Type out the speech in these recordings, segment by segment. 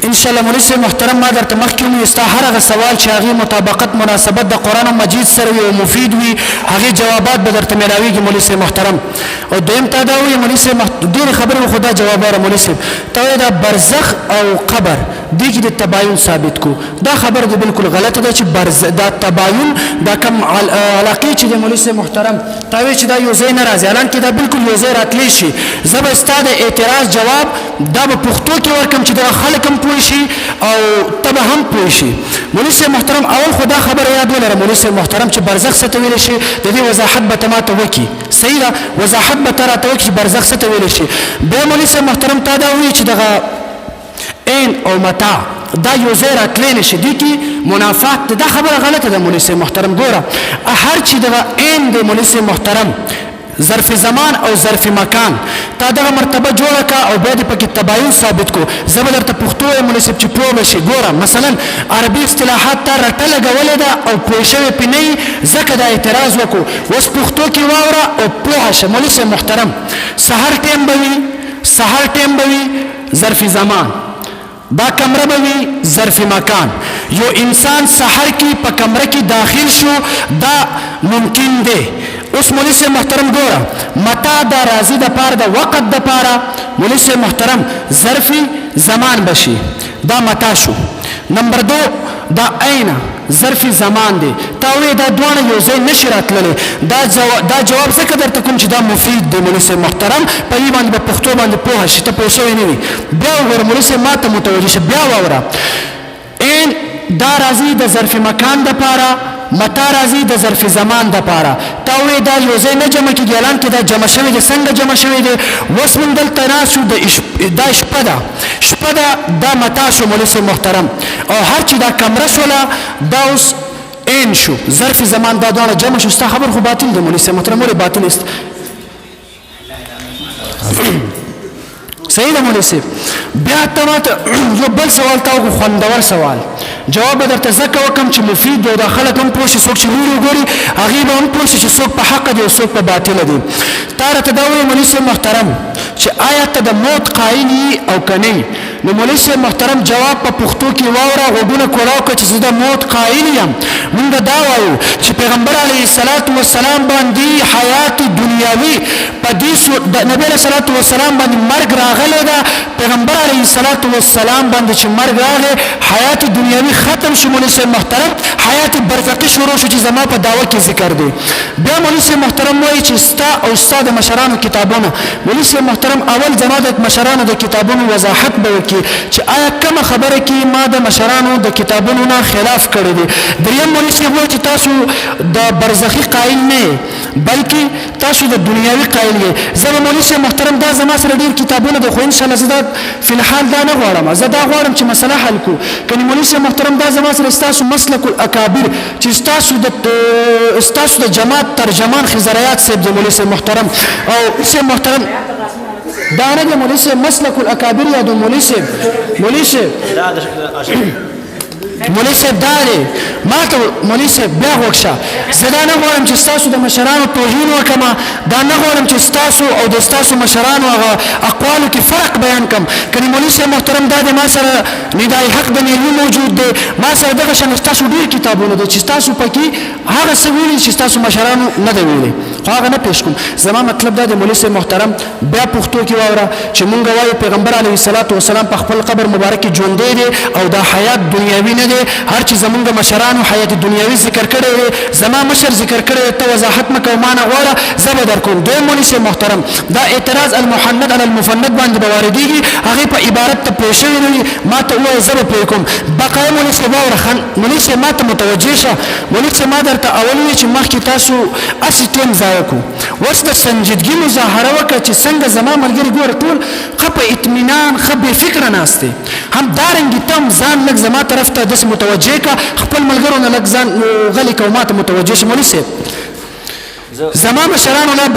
ان شاء الله مولوی صاحب محترم ما درته مخکې وویل ستا هر هغه سوال چې هغې مطابقت مناسبت د قرآن مجید سره وي او مفید وي هغې جوابات به درته میلاویږي مولوی صاحب محترم. او دویم تا دا وویل مولوی صاحب ډېرې خبرې خو دا جواب واره مولوی صاحب تا وایي دا برزخ او قبر دې کې د تباین ثابت کو دا خبره دې بالکل غلطه ده چې دا تباین دا کم علاقې چې د مولوی صاحب محترم تا وایي چې دا یو ځای نه راځي حالانکې دا بالکل یو ځای راتلی شي. زه به ستا د اعتراض جواب دا به پښتو کې ورکړم چې دغه خلک هم پوه شي او ته به هم پوه شي. مولوی صاحب محترم اول خو دا خبره یاد ولره مولوی صاحب محترم چې برزخ څه ته ویلی شي د دې وضاحت به ته ماته وکړي صحیح ده وضاحت به ته راته وکړي چې برزخ څه ته ویلی شي. بیا مولوی صاحب محترم تا دا وایي چې دغه عین او متاع دا یو ځای راتلی نه شي دې کې منافات دا خبره غلطه ده مولوی صاحب محترم. ګوره هر چې دغه عین دی مولوی صاحب محترم ظرف زمان او ظرف مکان تا دغه مرتبه جوړه کا او بیا دې پکې تباین ثابت کو. زه به درته پښتو وایم مولوی صاحب چې پوه به شي. ګوره مثلا عربي اصطلاحات تا رټه لګولې ده او پوه شوې پې نه یي ځکه دا اعتراض وکړو. اوس پښتو کې واوره او پوهه شه مولوی صاحب محترم. سحر ټیم به وي ظرف زمان دا کمره به وي ظرف مکان. یو انسان سحر کې په کمره کې داخل شو دا ممکن دی. اوس مولوی صاحب محترم ګوره متا دا راضي د پاره د وقت د پاره مولوی صاحب محترم ظرف زمان بشي دا متا شو. نمبر دو دا عین ظرف زمان دی تا وی دا دوانه یو ځای نشي راتللی دا جواب ځکه درته کوم چې دا مفید دی مولوی صاحب محترم په یې باندې به پښتو باندې پوهه شي ته پوه شوی نه وي. بیا وګوره مولوی صاحب ما ته متوجه شه بیا واوره عین دا راځي د ظرف مکان د پاره متا راځي د ظرف زمان د پاره تا وی دا یو ځای نه جمع کېږي حالانکې دا جمع شوی دی څنګه جمع شوی دی اوس موږ دلته ناست شو دا شپه ده دا متا شو مولوی صاحب محترم او هر چې دا کمره شوله دا اوس عین شو ظرف زمان دا دواړه جمع شو. ستا خبر خو باطل دی مولوی صاحب محترم ولې باطل است صحیح ده مولوی صاحب. بیا ته ماته یو بل سوال تا وکړو خوندور سوال جواب به درته ځکه وکړم چې مفید دی او دا خلک هم پوه شي څوک چې لوري وګوري هغې به هم پوه شي چې څوک په حقه دی او څوک په باطله دی. تا راته دا ووایي مولوی صاحب محترم چې آیا ته د موت قایل یي او که نه نو مولوی صاحب محترم جواب په پښتو کې واوره غوږونه کولاو کړه چې زه د موت قایل یم. موږ دا وایو چې پیغمبر علیه الصلاة والسلام باندې حیات دنیاوي په دې نبي علیه الصلاة والسلام باندې مرګ راغلی ده پیغمبر علیه الصلاة والسلام باندې چې مرګ راغلی حیات دنیاوي ختم شو مولوی صاحب محترم حیات برزخي شروع شو چې زما په دعوه کې ذکر دی. بیا مولوی صاحب محترم وایي چې ستا او ستا د مشرانو کتابونه مولوی صاحب محترم اول زما د مشرانو د کتابونو وضاحت به وکړي چې آیا کومه خبره کې ما د مشرانو د کتابونو نه خلاف کړی دی. دریم مولوی صاحب وایي چې تاسو د برزخي قایل نه بلکې تاسو د دنیاوي قایل یې. زه به مولوی صاحب محترم دا زما سره ډېر کتابونه دي خو انشاءالله زه دا فی الحال دا نه غواړم زه دا غواړم چې مسله حل کړو. کنې مولوی صاحب محترم دا زما سره ستاسو مسلک الاکابر چې ستاسو د جماعت ترجمان خضریات صاحب دی مولوی صاحب محترم او صاحب محترم دا نه دی مولوی صاحب مسلک الاکابر یا د مولوی صاحب مولوی صاحب دا دی ما ته مولوی صاحب بیا غوږ شه زه دا نه غواړم چې ستاسو د مشرانو توهین وکړم دا نه غواړم چې ستاسو او د ستاسو مشرانو هغه اقوالو کې فرق بیان کړم. کنې مولوی صاحب محترم دا دی ما سره ندای حق د نیلي موجود دی ما سره دغه شان ستاسو ډېر کتابونه دي چې ستاسو پکې هغه څه ویلي چې ستاسو مشرانو نه دی ویلي خو هغه نه پیش کوم. زما مطلب دا دی مولوی صاحب محترم بیا پښتو کې واوره چې مونږ وایو پیغمبر علیه الصلاة والسلام په خپل قبر مبارک کې ژوندی دی او دا حیات دنیاوي نه دی. هر چې زمونږ مشرانو حیات دنیاوي ذکر کړی دی زما مشر ذکر کړی دی ته وضاحت مه کوه ما نه غواړه زه به در کوم. دویم مولوی صاحب محترم دا اعتراض المحند علی المفند باندې به واردېږي هغې په عبارت ته پوه شوي نه وي ما ته ووایه زه به پوه کوم. بقایه مولوی صاحب واوره مولوی صاحب ما ته متوجه شه. مولوی صاحب ما درته اول ووایي چې مخکې تاسو هسې ټیم ضایع کړو اوس د سنجیدګي مظاهره وکړه چې څنګه زما ملګري ګوره ټول ښه په اطمینان ښه بې فکره ناست دی هم دارنګې ته هم ځان لږ زما طرف ته داسې متوجه کړه خپل ملګرو نه لږ ځان غلی کړه ما ته متوجه شه. مولوی صاحب زما مشرانو لا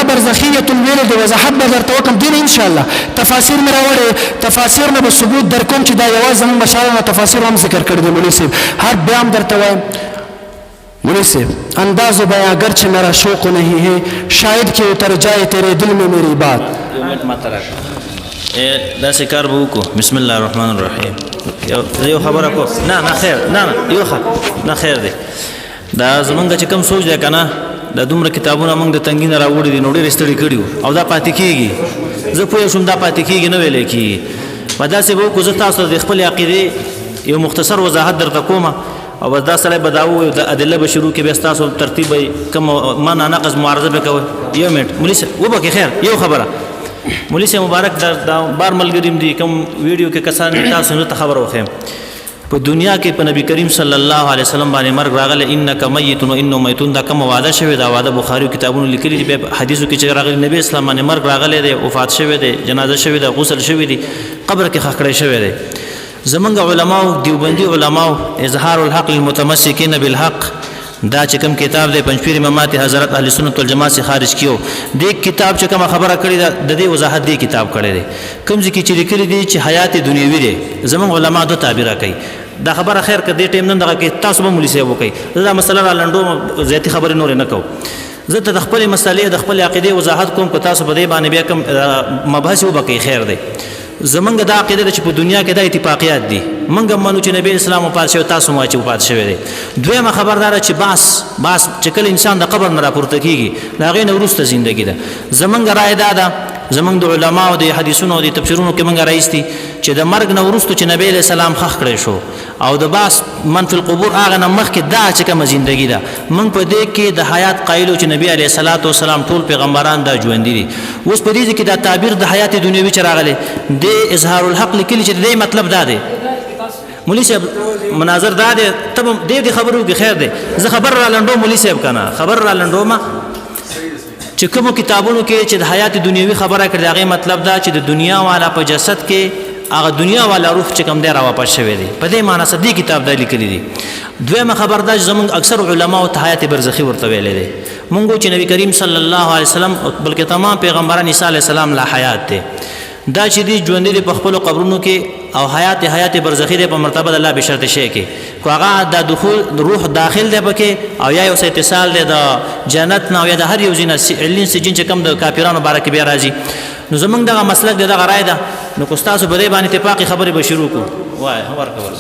برزخیت ویل د وضاحت به درته وکړم دین انشاءالله تفاسیر مې راوړې تفاسیر نه به ثبوت در کوم چې دا یوازې زموږ مشرانو تفاسیر هم ذکر کړی دی. مولوی صاحب هر بیا هم درته وایم مولوی صاحب انداز و بیاں گرچہ میرا شوق نہیں ہے شاید کہ اتر جائے تیرے دل میں میری بات داسې کار به وکړو. بسم الله الرحمن الرحیم. یو خبره کو نه خیر نه خیر دی. دا زمونږ چې کوم سوچ دی که نه، دا دومره کتابونه موږ د تنګي نه راوړي دي، نو ډېر ستړي کړي وو او دا پاتې کېږي. زه پوه شوم دا پاتې کېږي، نه ویلی کېږي. په داسې به وکړو، زه تاسو د خپلې عقیدې یو مختصر وضاحت درته کوم او بس دا سړی به دا ووایو، د ادله به شروع کړي، بیا ستاسو ترتیب به کوم منع نقض معارضه به کوئ. یو منټ مولي صاحب وبکې خیر یو خبره. مولي صاحب مبارک دا بار ملګري دي کوم ویډیو کې کسان تاسو نه ته خبر وخیم. په دنیا کې په نبی کریم صلی الله علیه وسلم باندې مرګ راغلی، انک میت و انه میتون، دا کوم وعده شوی، دا وعده بخاری کتابونو لیکلي دي. بیا حدیثو کې چې راغلی نبی اسلام باندې مرګ راغلی دی، وفات شوی دی، جنازه شوی دی، غسل شوی دی، قبر کې خښ کړی شوی دی. زمونږ علماو دیوبندي علماو اظهار الحق للمتمسکین بالحق دا چې کوم کتاب دی پنځپیر امامات حضرت اهل سنت والجماعت سے خارج کیو. دې کتاب چې کوم خبره کړې ده د دې وضاحت دې کتاب کړی دی. کوم ځکه چې لیکلي دي چې حیات دنیوي دی، زمونږ علما دو تعبیر کوي. دا خبره خیر کدی ټیم نن دغه کې تاسو به مولي صاحب وکي. دا مسله را لنډو زیاتی خبرې نور نه کوم. زه ته د خپل مسلې د خپل عقیده وضاحت کوم، که تاسو په دې باندې بیا کوم مبحث وبکي خیر دی. زمونږ دا عقیده ده چې په دنیا کې د اتفاقیات دي. موږ منو چې نبی اسلام وفات شوی، تاسو مو چې وفات شوی دی. دویمه خبردار چې باس چې کله انسان د قبر نه راپورته کیږي، د هغې نه وروسته زندګي ده. زمونږ رایه دا ده، زمونږ د علماو د حدیثونو او د تفسیرونو کې موږ رایستي چې د مرګ نه وروسته چې نبی علیه السلام خښ کړی شو او د باس من فی القبور هغه نه مخکې دا چې کومه زندګي ده، موږ په دې کې د حیات قایلو چې نبی علیه السلام ټول پیغمبران دا ژوندي دي. اوس په دې کې دا تعبیر د حیات دنیوي چې راغلی د اظهار الحق لیکلي چې د دې مطلب دا دی. مولي صاحب مناظر دا دی، ته دې خبرو کې خیر دی. زه خبر را لنډو مولي صاحب کنه خبر را لنډو ما چې کومو کتابونو کې چې د حیات دنیوي خبره کړې، هغه مطلب دا چې د دنیا والا په جسد کې هغه دنیا والا روح چې کوم دی را واپس شوی دی. په دې معنی صدې کتاب دا لیکلی دی. دویمه خبر دا چې زمونږ اکثر علما او حیات برزخی ورته ویلې دي. مونږ چې نبی کریم صلی الله علیه وسلم بلکې تمام پیغمبران عیسی علیه السلام لا حیات دي. دا چې دی ژوند دي په خپل قبرونو کې او حیات برزخی دی په مرتبه د الله به شرط شي کې کو هغه د دخول روح داخل دی پکې او یا یو اتصال دی د جنت نه او یا د هر یو زینه علین سجین چې کم د کافرانو بارکه بیا راځي. نو زمونږ دغه مسلک دی دغه رائے ده. نو کو تاسو په دې باندې اتفاقی خبرې به شروع کو وای خبر کول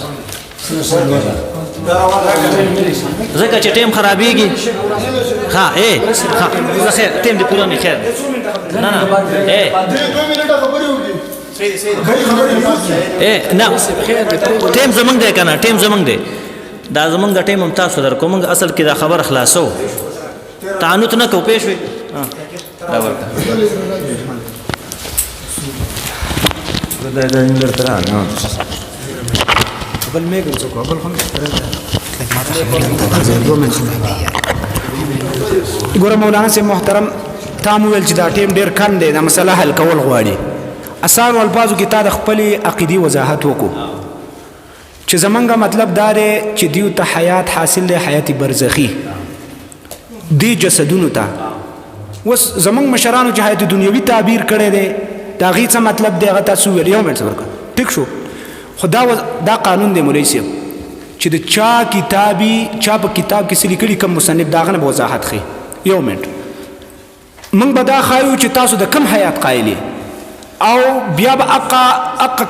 زکه چې ټیم خرابېږي. ها خیر ټیم دې پوره نه خیر نه نه ټیم زمونږ دی کنه ټیم زمونږ دی. دا زمونږ د ټیم هم تاسو در کوم اصل کې دا خبر خلاصو تعنت نه کو پېښ وي. دا ورته دا نندر ترا نه بل میګم څه کو بل خو ګوره مولانا سے محترم تاسو ول چې دا ټیم ډیر کم دی، دا مسله حل کول غواړي. اسان الفاظو کې تا د خپل عقیدی وضاحت وکړو چې زمونږ مطلب دا دی چې دیو ته حیات حاصل دی، حیات برزخی دی جسدونو ته. وس زمونږ مشرانو چې حیات دنیوي تعبیر کړی دی دا غي څه مطلب دی هغه تاسو ویل. یو منټ ورکړه ټیک شو. خدا دا قانون دی مولوی صاحب چې د چا په کتاب کې لیکلي کوم مصنف داغه نه وضاحت خي. یو منټ موږ به دا خایو چې تاسو د کم حیات قایلی او بیا به اقا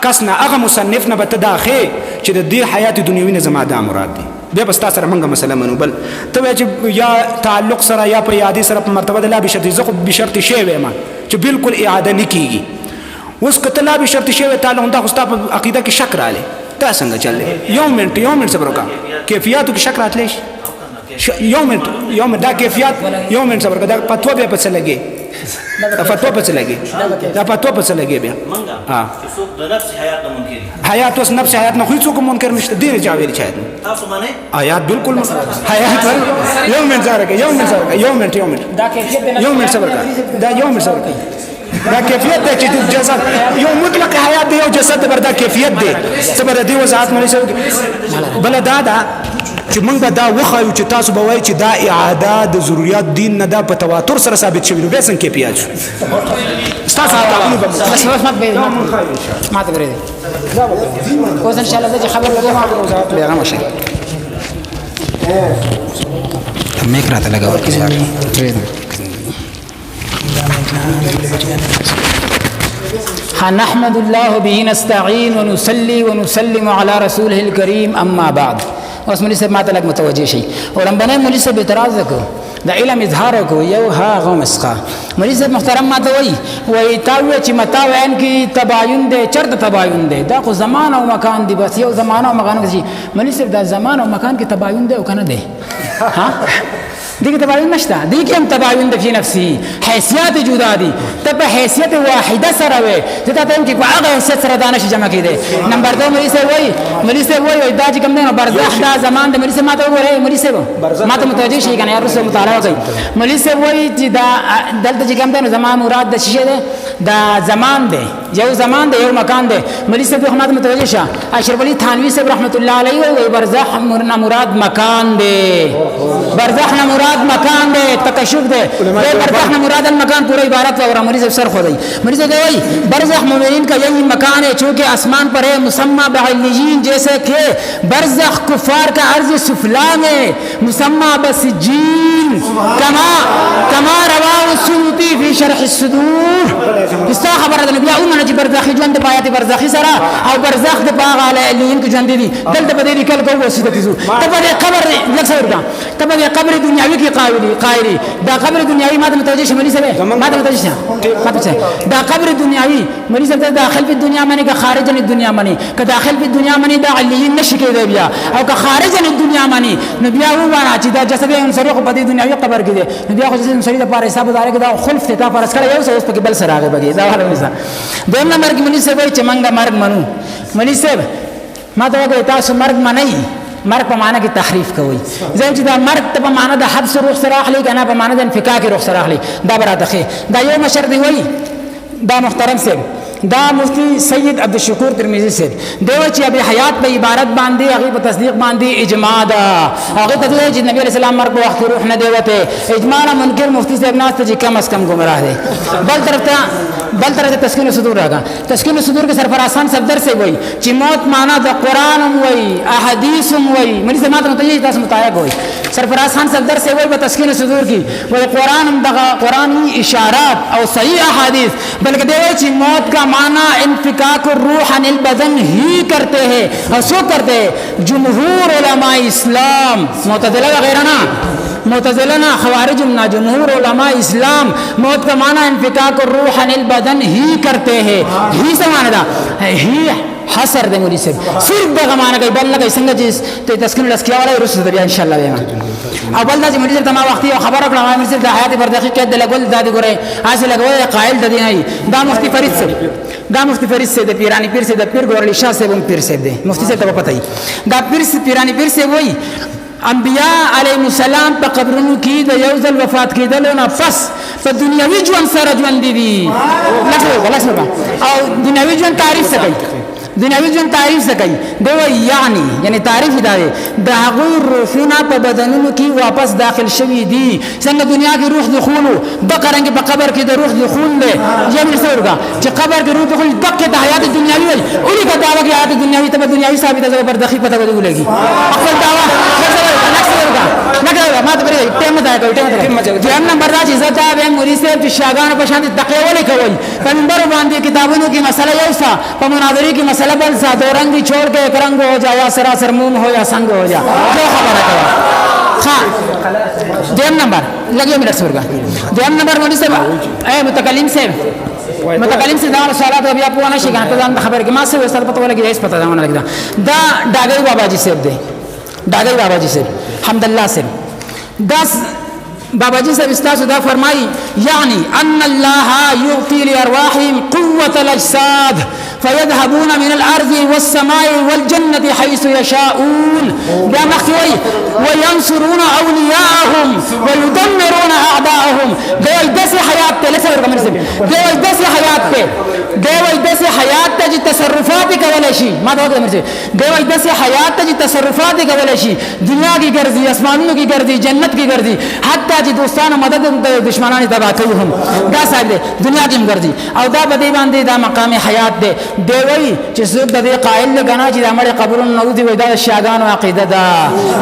کس نه هغه مصنف نه به ته دا خي چې د دې حیات دنیوي نه زما دا مراد دی. بیا به ستا سره موږ مسله منو. بل ته وایې چې یا تعلق سره یا په یادې سره په مرتبه د لا بشرط زه خو بشرط شی وایم چې بالکل اعاده نه کیږي. اوس که ته لا بشرط شی وایې تعالی دا خو ستا په عقیده کې شک رالی دا څنګه چلې. یو منټ صبر وکړه کیفیاتو کې شک راتلی شي. یو منټ دا کیفیت یو منټ صبر وکړه. دا فتوا بیا پڅ لګي دا فتوا پڅ لګي بیا ها د نفس حیات نه منکر حیات اوس نفس حیات نه خو څوک منکر نشته دی جاویل چا تاسو باندې آیات بالکل حیات یو منټ دا کیفیت یو منټ صبر وکړه دا یو منټ صبر وکړه دا کیفیت دی چې د جسد یو مطلق حیات دی یو جسد بردا کیفیت دی صبر دی وضاحت مې شو. بل دا چې موږ به دا وخایو چې تاسو به وایي چې دا اعاده د ضرورت دین نه دا په تواتر سره ثابت شوی نو بیا څنګه کیفیت شو تاسو تعاونو به بس ما ته غره اوس ان شاء الله چې خبر ورکوم پیغام شي میک راته لگاو کې نحمد الله به نستعين ونصلي ونسلم على رسوله الكريم اما بعد. اوس مولوی صاحب ماته لږ متوجه شي. ولنبنه مولوی صاحب اعتراض وکړو د علم اظهار کو یو هغه مسخه. مولوی صاحب محترم ماته وای تاوی چې متا وین کی تباین دی چرته تباین دی دا خو زمان او مکان دی بس یو زمان او مکان دی. مولوی صاحب دا زمان او مکان کې تباین دی او کنه دی ها دغه تباین نشته دي کې هم تباین د فی نفسه حیثیت جدا دي ته په حیثیت واحده سره وي ته ته کې په هغه حیثیت سره دانش جمع کړي. نمبر 2 مولوی صاحب وای دا چې کوم نه برزخ دا زمان د مولوی صاحب ماته وره مولوی صاحب ماته متوجه شي کنه یار رسول مطالعه کوي. مولوی صاحب وای چې دا دلته چې کوم نه زمان مراد د شیشه ده دا زمان ده یو زمان ده یو مکان ده. مولوی صاحب ماته متوجه شه. اشرف علي تھانوی صاحب رحمت الله علیه وای برزخ مراد مکان ده برزخ مراد مکان دے تکشف دے برزخ مراد المکان پورا عبارت اور مریض سر خو دی مریض دی برزخ مومنین کا یہی مکان ہے چونکہ آسمان پر ہے مسمى بعلیین جیسے کہ برزخ کفار کا عرض سفلا میں مسمى بسجین کما رواه السیوطی فی شرح الصدور. استا خبر د نبی او نه برزخ ژوند په آیات برزخی سره او برزخ د باغ علیین کې ژوند دي دلته په دې کل کو وسیته تیزو تبه قبر لڅورګه تبه قبر دنیاوی کی قائری دا قبر دنیاوی ماته متوجه شملی سره ماته متوجه شه دا قبر دنیاوی مریض ته داخل په دنیا معنی که خارج من دنیا معنی که داخل په دنیا معنی دا علیین نشی کېدی بیا او که خارج من دنیا معنی نو بیا و وانا چې دا جسد انسان خو په دې دنیاوی قبر کې دی نو بیا خو جسد انسان د پاره حساب دار کې دا خلف ته فرض کړی یو څه اوس په بل سره راغی بګی دا حال مثال دویم نمبر کې مولوی صاحب چې منګه مرګ منو. مولوی صاحب ما ته وایي تاسو مرګ منئ مرګ په معنا کې تحریف کوي ځکه چې دا مرګ ته په معنا د حبس روح سره اخلي کنه په معنا د انفکاک روح سره اخلي دا براته دا یو مشر دی وایي دا محترم صاحب دا مفتی سید عبدالشکور ترمذی صاحب دیو چې ابي حیات په عبارت باندې هغه په تصدیق باندې اجماع ده هغه ته چې نبی علیہ السلام مرګ وخت روح نه دی وته اجماع منکر مفتی صاحب ناس ته کم از کم گمراه دي. بل طرف ته تسکین صدور راغا تسکین صدور کې سرفرازان صدر سے وایي چې موت معنا د قران هم وایي احادیث هم وایي مری سمات متوجه تاسو متایق وایي سرفرازان صدر سے وایي په تسکین صدور کې وایي قران هم دغه قرآنی اشارات او صحیح احادیث بلکې دی وایي چې موت کا معنی انفکاک الروح عن البدن ہی کرتے ہیں اور سو کرتے ہیں جمہور علماء اسلام معتزلہ وغیرہ نا معتزلہ نا خوارج نا جمہور علماء اسلام موت کا معنی انفکاک الروح عن البدن ہی کرتے ہیں ہی سے معنی دا ہی حسر دے مولی سے صرف دغه معنی کوي بل نه کوي څنګه چې ته تسکین لسکیا ولا رسول بیا ان شاء الله ویما او بل دا چې مولی ته ما وختي خبر کړم ما مثل د حیات بردقی کې د لګول د ګوره حاصل لګول قائل د دی دا مفتی فرید سے دا مفتی فرید سے د پیرانی پیر سے د پیر ګورلی شاه سے هم پیر سے دی مفتی سے ته پته ای دا پیر سے پیرانی پیر سے وای انبیاء علیهم السلام په قبرونو کې د یو ځل وفات کېدل نه پس په دنیوي ژوند سره ژوند دي لکه او دنیوي ژوند تعریف څه کوي دنیوي ژوند تعریف څه کوي دی یعنی تعریف دا دی د هغه روحونه په بدنونو کې واپس داخل شوي دي څنګه دنیا کې روح دخول د قرنګ په قبر کې د روح دخول دی یعنی څورګه چې قبر کې روح دخول دغه د حیات دنیوي وي اوري کا داوا کې حیات دنیوي ته دنیوي ثابته ده پر دخی پته ولګي خپل داوا ما ته پرې ټیم دا کوي ټیم نمبر دا چې زتا به موري صاحب چې شاګان په شان دقه ولې کوي په منبر باندې کتابونو کې مسله یو سا په مناظرې کې مسله بل سا دو رنگ چھوڑ کے ایک رنگ ہو جائے یا سراسر موم ہو یا سنگ ہو جائے کیا خبر ہے خواہ دیم نمبر لگیے میرا سور کا دیم نمبر مولوی صاحب اے متکلم سے دار سوالات ابھی آپ وانا شیخ تو جان خبر کہ ما سے استاد پتہ لگی اس پتہ جانا لگا دا ڈاگئی بابا جی صاحب دے ڈاگئی بابا جی صاحب حمداللہ صاحب 10 بابا جی صاحب استاد دا فرمائی یعنی ان اللہ یعطی لارواحهم قوة الاجساد فيذهبون من الارض والسماء والجنة حيث يشاءون بمختوي وينصرون اولياءهم ويدمرون اعداءهم دوی دس حیات ته لسه ورکمن سي دوی دس حیات ته چې تصرفات کولای شي ما دا وکړم چې دوی دس حیات ته چې تصرفات کولای شي دنیا کې ګرځي اسمانونو کې ګرځي جنت کې ګرځي حتی چې دوستانو مدد د دشمنانو تبا کوي هم دا صاحب دنیا کې ګرځي او دا بده باندې دا مقام حیات دی دوی چې څوک د دې قائل نه غنا چې د امر قبرون نو دی وای دا شاګانو عقیده ده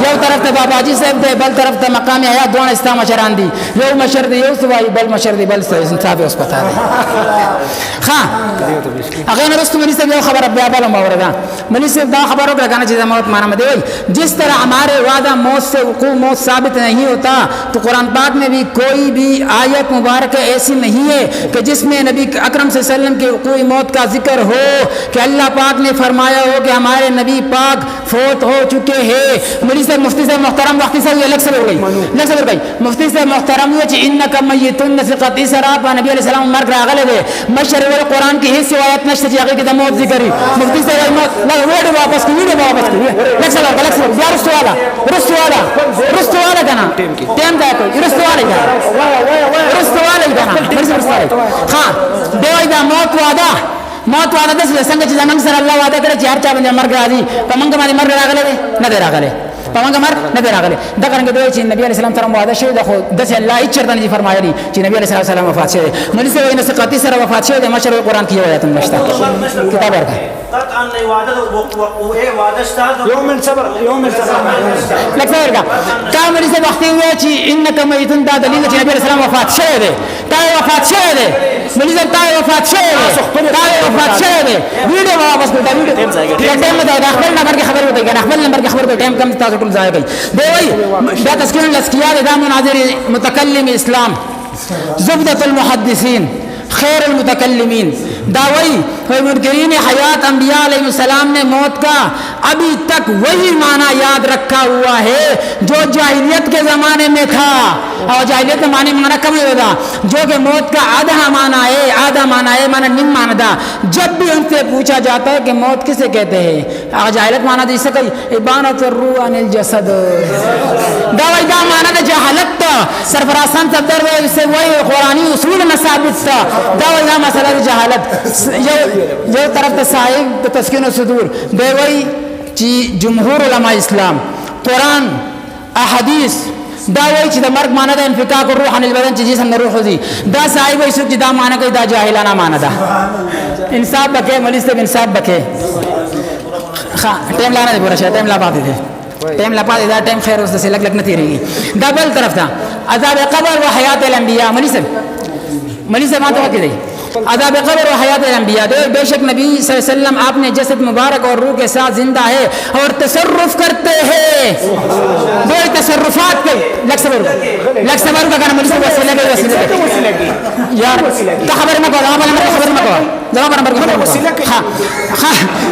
یو طرف ته بابا جی صاحب دی بل طرف ته مقام حیات دوه اسلام مشران دي یو مشر دی یو سوای بل مشر دی بل انصاف اوس پتا ده ها هغه نه رستو ملي صاحب خبر بیا بل موردا ملي صاحب دا خبروں کا کہنا چاہیے موت مانا مدے جس طرح ہمارے وعدہ موت سے وقوع موت ثابت نہیں ہوتا تو قرآن پاک میں بھی کوئی بھی آیت مبارکہ ایسی نہیں ہے کہ جس میں نبی اکرم صلی اللہ علیہ وسلم کے وقوع موت کا ذکر ہو کہ اللہ پاک نے فرمایا ہو کہ ہمارے نبی پاک فوت ہو چکے ہیں ملي صاحب مفتی صاحب محترم وقتی صاحب الگ سے ہو گئی مفتی صاحب محترم یہ کہ انک میتون فقط سراب نبی علیہ السلام مرگ راغله ده مشر القرآن کی هیڅ روایت نشته چې هغه کې د موت ذکر مفتی صاحب لا وړي واپس کړي لکه بیا رستواله کنه ټیم دا کوي رستواله ها دوی دا موت وعده د څنګه چې زمونږ سره الله وعده کړی چې هر چا باندې مرګ راځي په موږ باندې مرګ راغلی نه دی راغلی په موږ مرګ نه دی راغلی دا څنګه دوی چې نبی علیه السلام سره وعده شوی ده خو داسې الله هېڅ چېرته نه دي فرمایلي چې نبی علیه السلام وفات شوی دی مولوي صاحب وایي نه ثقاتي سره وفات شوی دی مشر القرآن کې یو آیت هم نشته کتاب ورکړه قطعا لا وعده شتا يوم الصبر لکه څنګه تا مولوي صاحب وختي وایي چې انک میتون دا دلیل چې نبی علیه السلام وفات شوی دی تا وفات شوی دی مولوي صاحب تا وفات شوی دی ویډیو واپس کړه ویډیو ټیم نه دا خپل نمبر کې خبر وته خپل نمبر کې خبر ټیم کم تاسو ټول ځای کوي دی وایي دا تذکیر الاسکیاء دا مناظر متکلم اسلام زبدة المحدثین خیر المتکلمین داوئی منکرین حیات انبیاء علیہ السلام نے موت کا ابھی تک وہی معنی یاد رکھا ہوا ہے جو جاہلیت کے زمانے میں تھا اور جاہلیت کے معنی کم ہوگا جو کہ موت کا آدھا معنی ہے معنی نم معنی تھا جب بھی ان سے پوچھا جاتا ہے کہ موت کسے کہتے ہیں جاہلیت معنی تھا اس سے کئی ابانت الروح عن الجسد داوئی دا معنی تھا جہالت تھا سرفرازان صدر سے وہی قرآنی اصول میں ثابت تھا داوئی دا مسئلہ جہالت جو طرف صاحب تسکین الصدور دیوئی چی جمهور علماء اسلام قرآن احادیث دا وی چې د مرګ معنی د انفکاک الروح عن البدن چې جسم د روح وځي دا صاحب وایي چې دا معنی کوي دا جاهلانه معنی ده انصاف بکې مولوي صاحب انصاف بکې ها ټیم لا نه دی پوره شوی ټیم لا پاتې دی ټیم لا پاتې دا ټیم خیر اوس داسې لږ نه تېرېږي دا بل طرف ته عذاب قبر و حیات الانبیاء مولوي صاحب ما ته وکړئ دی عذاب قبر و حیات الانبیاء بے شک نبی صلی اللہ علیہ وسلم آپ نے جسد مبارک اور روح کے ساتھ زندہ ہے اور تصرف کرتے ہیں دو تصرفات کے لکسبر کا کہنا مجھے وسیلہ کے یار کا خبر میں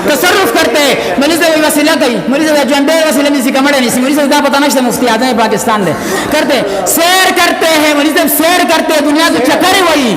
تصرف کرتے ہیں مجھے سے وسیلہ کئی مجھے سے جنبے وسیلہ نہیں سی کمڑے نہیں سی مجھے سے دا پتہ نہیں مفتی اعظم پاکستان دے کرتے سیر کرتے ہیں مجھے سے سیر کرتے ہیں دنیا سے چکر وہی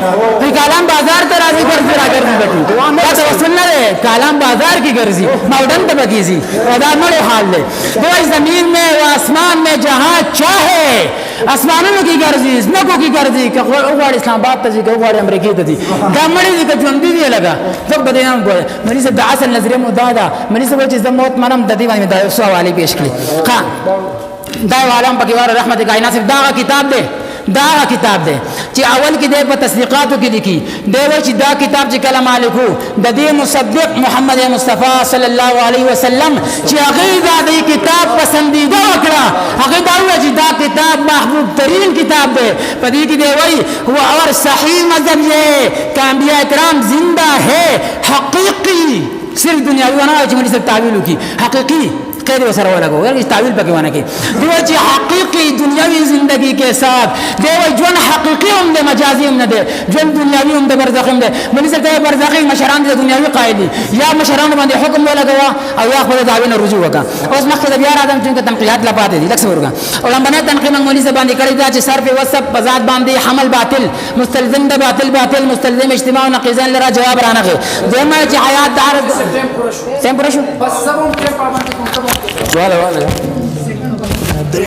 کالام بازار ترازی پر پھر اگر نہیں بیٹھی کیا توسل نہ رہے کالام بازار کی گرزی ماؤڈن تبکیزی ودار مڑے حال لے وہ زمین میں و آسمان میں جہاں چاہے آسمانوں کی گرزی اسمکوں کی گرزی کہ اوڑ اسلام آباد تجی کہ اوڑ امریکی تجی گمڑی دی کہ جون دی لگا تو بدینام کو منی سے دعا سے نظریہ مدادا منی سے وہ چیز موت منم ددی وانی دا سوالی پیش کلی خان دا عالم پکیوار رحمت کائنات سے دا کتاب دے دا کتاب دے چی اول کی دے پر تصدیقاتو کی لکھی دے وہ چی دا کتاب چی کلمہ لکھو دا دی مصدق محمد مصطفیٰ صلی اللہ علیہ وسلم چی عقیدہ دی کتاب پسندیدہ وکڑا عقیدہ ہوا چی دا کتاب محبوب ترین کتاب دے پدی کی دے وہی وہ اور صحیح مذہب یہ کہ انبیاء اکرام زندہ ہے حقیقی صرف دنیاوی وانا چی منی سب تعویلو کی حقیقی قید و سر والا کو اس تعویل پکوانا کی دیو چی حقیقی دنیاوی زندگی کے ساتھ دیو جون حقیقی ہم دے مجازی ہم دے جون دنیاوی ہم دے برزخی ہم دے منی سکتے ہیں برزخی مشران دے دنیاوی قائدی یا مشران باندے حکم دے لگوا او یا خود دعوین رجوع وکا اس مقصد بیار آدم چونکہ تنقیات لپاتے دی لکس ورگا اور ہم بنے تنقیم منی سے باندے کری دا چی صرف وصف بذات باندے حمل باطل مستلزم دا باطل مستلزم اجتماع و نقیزان لرا جواب رانا گے دیمہ چی حیات دار ٹیم پرشو ولا